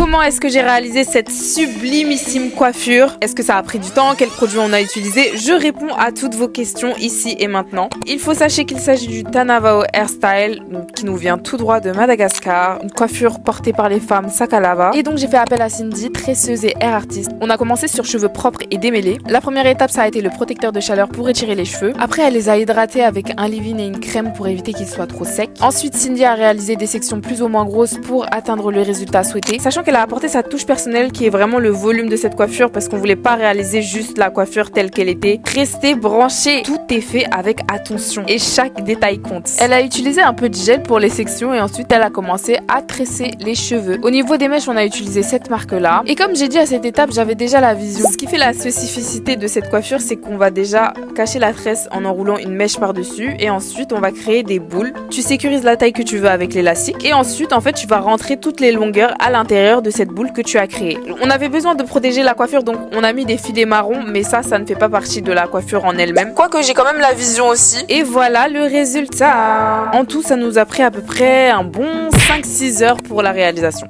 Comment est-ce que j'ai réalisé cette sublimissime coiffure? Est-ce que ça a pris du temps? Quels produits on a utilisé? Je réponds à toutes vos questions ici et maintenant. Il faut sachez qu'il s'agit du Tanavao Hairstyle, donc, qui nous vient tout droit de Madagascar. Une coiffure portée par les femmes Sakalava. Et donc j'ai fait appel à Cindy, tresseuse et hair artiste. On a commencé sur cheveux propres et démêlés. La première étape, ça a été le protecteur de chaleur pour étirer les cheveux. Après, elle les a hydratés avec un leave-in et une crème pour éviter qu'ils soient trop secs. Ensuite, Cindy a réalisé des sections plus ou moins grosses pour atteindre le résultat souhaité. Sachant qu'elle a apporté sa touche personnelle qui est vraiment le volume de cette coiffure parce qu'on voulait pas réaliser juste la coiffure telle qu'elle était. Restez branchés. Tout est fait avec attention et chaque détail compte. Elle a utilisé un peu de gel pour les sections et ensuite elle a commencé à tresser les cheveux. Au niveau des mèches, on a utilisé cette marque là. Et comme j'ai dit à cette étape, j'avais déjà la vision. Ce qui fait la spécificité de cette coiffure, c'est qu'on va déjà cacher la tresse en enroulant une mèche par-dessus et ensuite on va créer des boules. Tu sécurises la taille que tu veux avec l'élastique et ensuite en fait tu vas rentrer toutes les longueurs à l'intérieur de cette boule que tu as créée. On avait besoin de protéger la coiffure donc on a mis des filets marrons mais ça ne fait pas partie de la coiffure en elle-même. Quoique j'ai quand même la vision aussi. Et voilà le résultat. En tout ça nous a pris à peu près un bon 5-6 heures pour la réalisation.